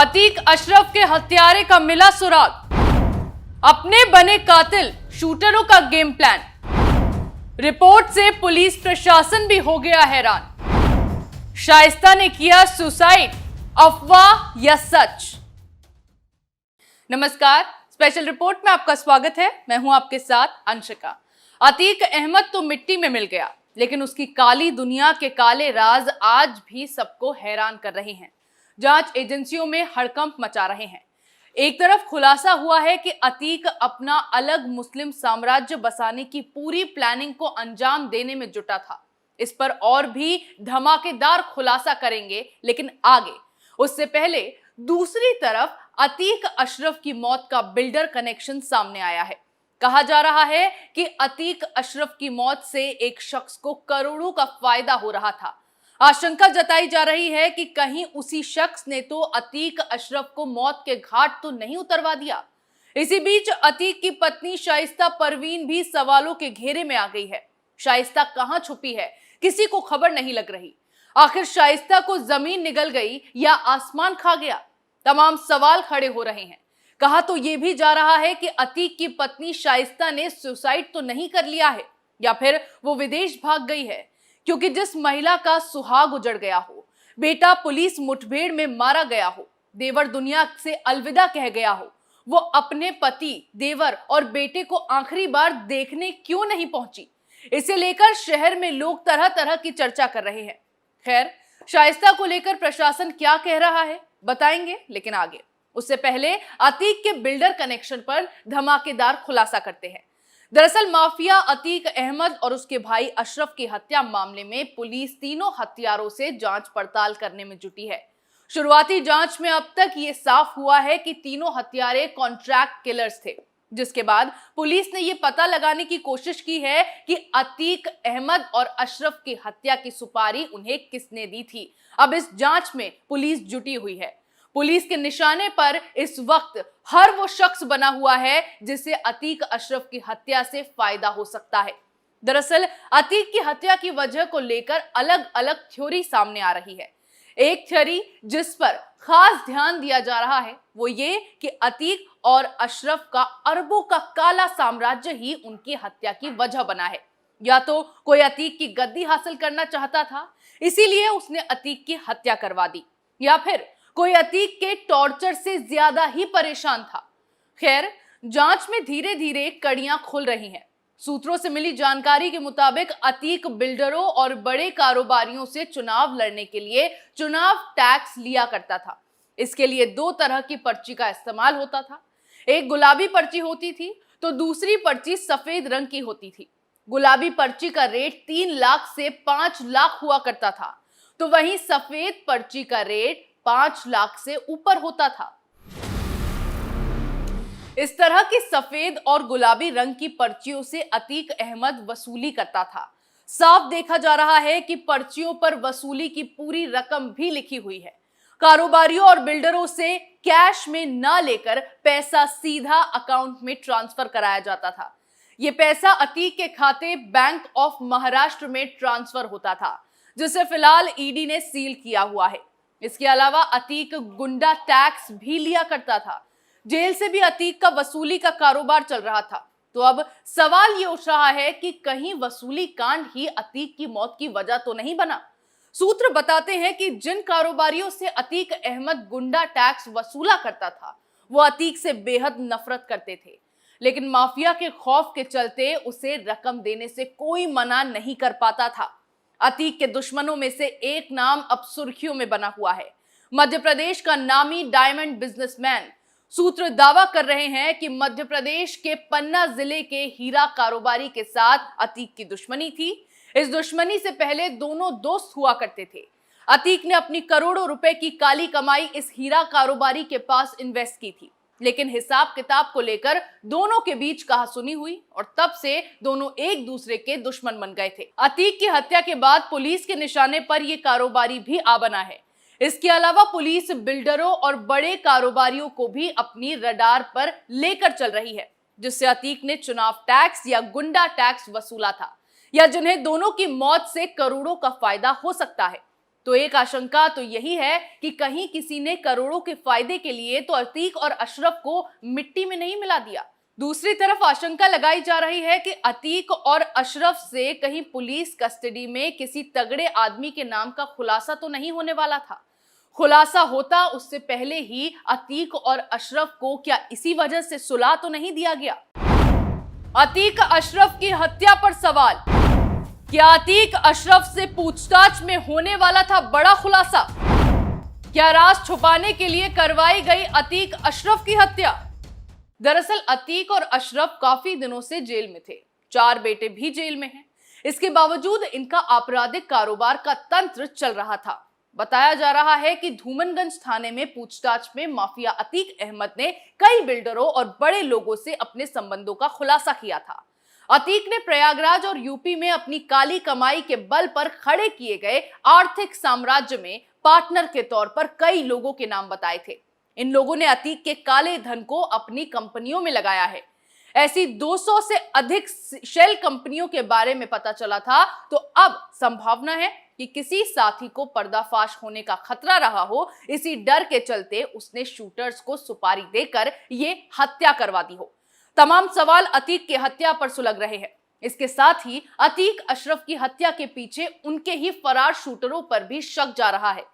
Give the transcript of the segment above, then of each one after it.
अतीक अशरफ के हत्यारे का मिला सुराग। अपने बने कातिल, शूटरों का गेम प्लान। रिपोर्ट से पुलिस प्रशासन भी हो गया हैरान। शाइस्ता ने किया सुसाइड, अफवाह या सच? नमस्कार, स्पेशल रिपोर्ट में आपका स्वागत है। मैं हूं आपके साथ अंशिका। अतीक अहमद तो मिट्टी में मिल गया, लेकिन उसकी काली दुनिया के काले राज आज भी सबको हैरान कर रहे हैं। जांच एजेंसियों में हड़कंप मचा रहे हैं। एक तरफ खुलासा हुआ है कि अतीक अपना अलग मुस्लिम साम्राज्य बसाने की पूरी प्लानिंग को अंजाम देने में जुटा था। इस पर और भी धमाकेदार खुलासा करेंगे, लेकिन आगे उससे पहले दूसरी तरफ अतीक अशरफ की मौत का बिल्डर कनेक्शन सामने आया है। कहा जा रहा है कि अतीक अशरफ की मौत से एक शख्स को करोड़ों का फायदा हो रहा था। आशंका जताई जा रही है कि कहीं उसी शख्स ने तो अतीक अशरफ को मौत के घाट तो नहीं उतरवा दिया। इसी बीच अतीक की पत्नी शाइस्ता परवीन भी सवालों के घेरे में आ गई है। शाइस्ता कहां छुपी है, किसी को खबर नहीं लग रही। आखिर शाइस्ता को जमीन निगल गई या आसमान खा गया? तमाम सवाल खड़े हो रहे हैं। कहा तो यह भी जा रहा है कि अतीक की पत्नी शाइस्ता ने सुसाइड तो नहीं कर लिया है, या फिर वो विदेश भाग गई है, क्योंकि जिस महिला का सुहाग उजड़ गया हो, बेटा पुलिस मुठभेड़ में मारा गया हो, देवर दुनिया से अलविदा कह गया हो, वो अपने पति, देवर और बेटे को आखिरी बार देखने क्यों नहीं पहुंची? इसे लेकर शहर में लोग तरह तरह की चर्चा कर रहे हैं। खैर, शाइस्ता को लेकर प्रशासन क्या कह रहा है बताएंगे, लेकिन आगे उससे पहले अतीक के बिल्डर कनेक्शन पर धमाकेदार खुलासा करते हैं। दरअसल माफिया अतीक अहमद और उसके भाई अशरफ की हत्या मामले में पुलिस तीनों हत्यारों से जांच पड़ताल करने में जुटी है। शुरुआती जांच में अब तक ये साफ हुआ है कि तीनों हत्यारे कॉन्ट्रैक्ट किलर्स थे, जिसके बाद पुलिस ने ये पता लगाने की कोशिश की है कि अतीक अहमद और अशरफ की हत्या की सुपारी उन्हें किसने दी थी। अब इस जांच में पुलिस जुटी हुई है। पुलिस के निशाने पर इस वक्त हर वो शख्स बना हुआ है जिसे अतीक अशरफ की हत्या से फायदा हो सकता है। दरअसल अतीक की हत्या की वजह को लेकर अलग अलग थ्योरी सामने आ रही है। एक थ्योरी जिस पर खास ध्यान दिया जा रहा है वो ये कि अतीक और अशरफ का अरबों का काला साम्राज्य ही उनकी हत्या की वजह बना है। या तो कोई अतीक की गद्दी हासिल करना चाहता था, इसीलिए उसने अतीक की हत्या करवा दी, या फिर कोई अतीक के टॉर्चर से ज्यादा ही परेशान था। खैर, जांच में धीरे धीरे कड़ियां खुल रही हैं। सूत्रों से मिली जानकारी के मुताबिक अतीक बिल्डरों और बड़े कारोबारियों से चुनाव लड़ने के लिए चुनाव टैक्स लिया करता था। इसके लिए दो तरह की पर्ची का इस्तेमाल होता था। एक गुलाबी पर्ची होती थी तो दूसरी पर्ची सफेद रंग की होती थी। गुलाबी पर्ची का रेट 3 लाख से 5 लाख हुआ करता था, तो वहीं सफेद पर्ची का रेट 5 लाख से ऊपर होता था। इस तरह की सफेद और गुलाबी रंग की पर्चियों से अतीक अहमद वसूली करता था। साफ देखा जा रहा है कि पर्चियों पर वसूली की पूरी रकम भी लिखी हुई है। कारोबारियों और बिल्डरों से कैश में ना लेकर पैसा सीधा अकाउंट में ट्रांसफर कराया जाता था। यह पैसा अतीक के खाते बैंक ऑफ महाराष्ट्र में ट्रांसफर होता था, जिसे फिलहाल ईडी ने सील किया हुआ है। इसके अलावा अतीक गुंडा टैक्स भी लिया करता था। जेल से भी अतीक का वसूली का कारोबार चल रहा था। तो अब सवाल ये उठ रहा है कि कहीं वसूली कांड ही अतीक की मौत की वजह तो नहीं बना। सूत्र बताते हैं कि जिन कारोबारियों से अतीक अहमद गुंडा टैक्स वसूला करता था, वो अतीक से बेहद नफरत करते थे, लेकिन माफिया के खौफ के चलते उसे रकम देने से कोई मना नहीं कर पाता था। अतीक के दुश्मनों में से एक नाम अब सुर्खियों में बना हुआ है, मध्य प्रदेश का नामी डायमंड बिजनेसमैन। सूत्र दावा कर रहे हैं कि मध्य प्रदेश के पन्ना जिले के हीरा कारोबारी के साथ अतीक की दुश्मनी थी। इस दुश्मनी से पहले दोनों दोस्त हुआ करते थे। अतीक ने अपनी करोड़ों रुपए की काली कमाई इस हीरा कारोबारी के पास इन्वेस्ट की थी, लेकिन हिसाब किताब को लेकर दोनों के बीच कहासुनी हुई और तब से दोनों एक दूसरे के दुश्मन बन गए थे। अतीक की हत्या के बाद पुलिस के निशाने पर यह कारोबारी भी आ बना है। इसके अलावा पुलिस बिल्डरों और बड़े कारोबारियों को भी अपनी रडार पर लेकर चल रही है, जिससे अतीक ने चुनाव टैक्स या गुंडा टैक्स वसूला था, या जिन्हें दोनों की मौत से करोड़ों का फायदा हो सकता है। तो एक आशंका तो यही है कि कहीं किसी ने करोड़ों के फायदे के लिए तो अतीक और अशरफ को मिट्टी में नहीं मिला दिया। दूसरी तरफ आशंका लगाई जा रही है कि अतीक और अशरफ से कहीं पुलिस कस्टडी में किसी तगड़े आदमी के नाम का खुलासा तो नहीं होने वाला था। खुलासा होता उससे पहले ही अतीक और अशरफ को क्या इसी वजह से सुला तो नहीं दिया गया। अतीक अशरफ की हत्या पर सवाल, क्या अतीक अशरफ से पूछताछ में होने वाला था बड़ा खुलासा? क्या राज छुपाने के लिए करवाई गई अतीक अशरफ की हत्या? दरअसल अतीक और अशरफ काफी दिनों से जेल में थे, 4 बेटे भी जेल में हैं। इसके बावजूद इनका आपराधिक कारोबार का तंत्र चल रहा था। बताया जा रहा है कि धूमनगंज थाने में पूछताछ में माफिया अतीक अहमद ने कई बिल्डरों और बड़े लोगों से अपने संबंधों का खुलासा किया था। अतीक ने प्रयागराज और यूपी में अपनी काली कमाई के बल पर खड़े किए गए आर्थिक साम्राज्य में पार्टनर के तौर पर कई लोगों के नाम बताए थे। इन लोगों ने अतीक के काले धन को अपनी कंपनियों में लगाया है। ऐसी 200 से अधिक शेल कंपनियों के बारे में पता चला था। तो अब संभावना है कि किसी साथी को पर्दाफाश होने का खतरा रहा हो, इसी डर के चलते उसने शूटर्स को सुपारी देकर ये हत्या करवा दी हो। तमाम सवाल अतीक की हत्या पर सुलग रहे हैं। इसके साथ ही अतीक अशरफ की हत्या के पीछे उनके ही फरार शूटरों पर भी शक जा रहा है।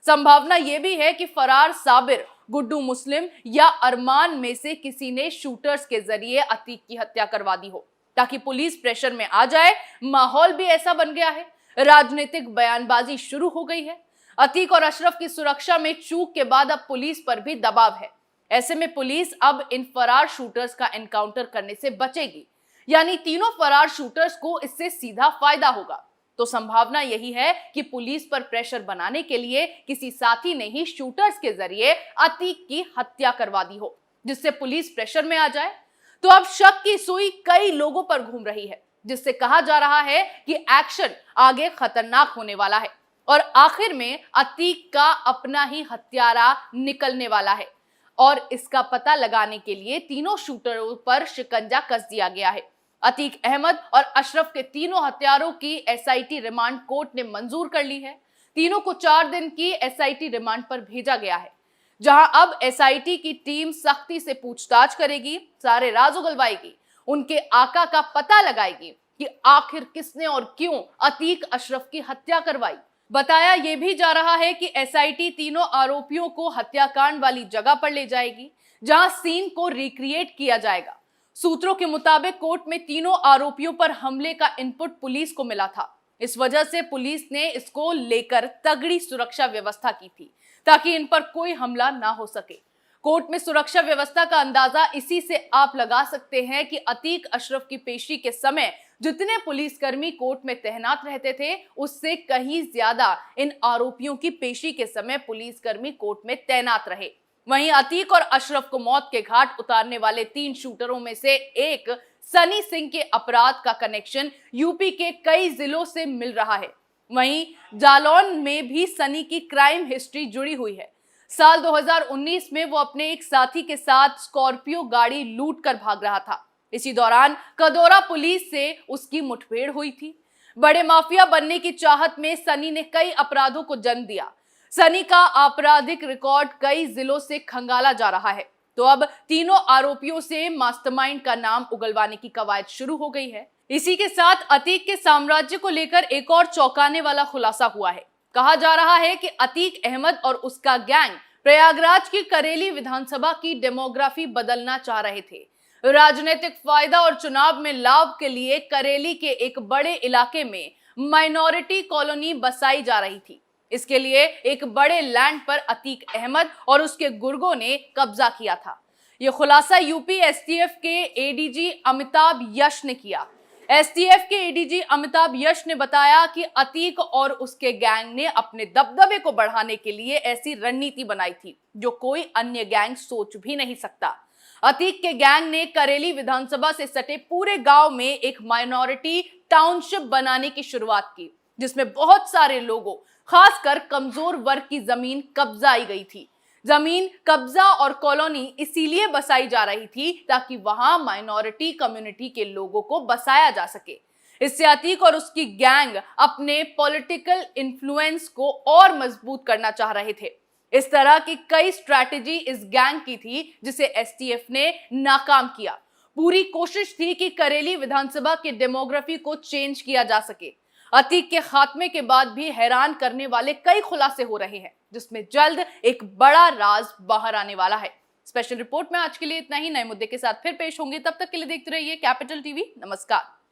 संभावना यह भी है कि फरार साबिर, गुड्डू मुस्लिम या अरमान में से किसी ने शूटर्स के जरिए अतीक की हत्या करवा दी हो, ताकि पुलिस प्रेशर में आ जाए। माहौल भी ऐसा बन गया है, राजनीतिक बयानबाजी शुरू हो गई है। अतीक और अशरफ की सुरक्षा में चूक के बाद अब पुलिस पर भी दबाव है। ऐसे में पुलिस अब इन फरार शूटर्स का एनकाउंटर करने से बचेगी, यानी तीनों फरार शूटर्स को इससे सीधा फायदा होगा। तो संभावना यही है कि पुलिस पर प्रेशर बनाने के लिए किसी साथी ने ही शूटर्स के जरिए अतीक की हत्या करवा दी हो, जिससे पुलिस प्रेशर में आ जाए। तो अब शक की सुई कई लोगों पर घूम रही है, जिससे कहा जा रहा है कि एक्शन आगे खतरनाक होने वाला है और आखिर में अतीक का अपना ही हत्यारा निकलने वाला है। और इसका पता लगाने के लिए तीनों शूटरों पर शिकंजा कस दिया गया है। अतीक अहमद और अशरफ के तीनों हत्यारों की एसआईटी रिमांड कोर्ट ने मंजूर कर ली है। तीनों को 4 दिन की एसआईटी रिमांड पर भेजा गया है, जहां अब एसआईटी की टीम सख्ती से पूछताछ करेगी, सारे राज उगलवाएगी, उनके आका का पता लगाएगी कि आखिर किसने और क्यों अतीक अशरफ की हत्या करवाई। बताया यह भी जा रहा है कि एसआईटी तीनों आरोपियों को हत्याकांड वाली जगह पर ले जाएगी, जहां सीन को रिक्रिएट किया जाएगा। सूत्रों के मुताबिक कोर्ट में तीनों आरोपियों पर हमले का इनपुट पुलिस को मिला था। इस वजह से पुलिस ने इसको लेकर तगड़ी सुरक्षा व्यवस्था की थी, ताकि इन पर कोई हमला ना हो सके। कोर्ट में सुरक्षा व्यवस्था का अंदाजा इसी से आप लगा सकते हैं कि अतीक अशरफ की पेशी के समय जितने पुलिसकर्मी कोर्ट में तैनात रहते थे, उससे कहीं ज्यादा इन आरोपियों की पेशी के समय पुलिसकर्मी कोर्ट में तैनात रहे। वहीं अतीक और अशरफ को मौत के घाट उतारने वाले 3 शूटरों में से एक सनी सिंह के अपराध का कनेक्शन यूपी के कई जिलों से मिल रहा है। वहीं जालौन में भी सनी की क्राइम हिस्ट्री जुड़ी हुई है। साल 2019 में वो अपने एक साथी के साथ स्कॉर्पियो गाड़ी लूट कर भाग रहा था। इसी दौरान कदौरा पुलिस से उसकी मुठभेड़ हुई थी। बड़े माफिया बनने की चाहत में सनी ने कई अपराधों को जन्म दिया। सनी का आपराधिक रिकॉर्ड कई जिलों से खंगाला जा रहा है। तो अब तीनों आरोपियों से मास्टरमाइंड का नाम उगलवाने की कवायद शुरू हो गई है। इसी के साथ अतीक के साम्राज्य को लेकर एक और चौंकाने वाला खुलासा हुआ है। कहा जा रहा है कि अतीक अहमद और उसका गैंग प्रयागराज की करेली विधानसभा की डेमोग्राफी बदलना चाह रहे थे। राजनीतिक फायदा और चुनाव में लाभ के लिए करेली के एक बड़े इलाके में माइनॉरिटी कॉलोनी बसाई जा रही थी। इसके लिए एक बड़े लैंड पर अतीक अहमद और उसके गुर्गों ने कब्जा किया था। यह खुलासा यूपी एसटीएफ के एडीजी अमिताभ यश ने किया। एसटीएफ के एडीजी अमिताभ यश ने बताया कि अतीक और उसके गैंग ने अपने दबदबे को बढ़ाने के लिए ऐसी रणनीति बनाई थी जो कोई अन्य गैंग सोच भी नहीं सकता। अतीक के गैंग ने करेली विधानसभा से सटे पूरे गांव में एक माइनॉरिटी टाउनशिप बनाने की शुरुआत की, जिसमें बहुत सारे लोगों, खासकर कमजोर वर्ग की जमीन कब्जाई गई थी। जमीन कब्जा और कॉलोनी इसीलिए बसाई जा रही थी ताकि वहां माइनॉरिटी कम्युनिटी के लोगों को बसाया जा सके। इससे अतीक और उसकी गैंग अपने पॉलिटिकल इन्फ्लुएंस को और मजबूत करना चाह रहे थे। इस तरह की कई स्ट्रैटेजी इस गैंग की थी जिसे एसटीएफ ने नाकाम किया। पूरी कोशिश थी कि करेली विधानसभा के डेमोग्राफी को चेंज किया जा सके। अतीक के खात्मे के बाद भी हैरान करने वाले कई खुलासे हो रहे हैं, जिसमें जल्द एक बड़ा राज बाहर आने वाला है। स्पेशल रिपोर्ट में आज के लिए इतना ही। नए मुद्दे के साथ फिर पेश होंगे, तब तक के लिए देखते रहिए कैपिटल टीवी। नमस्कार।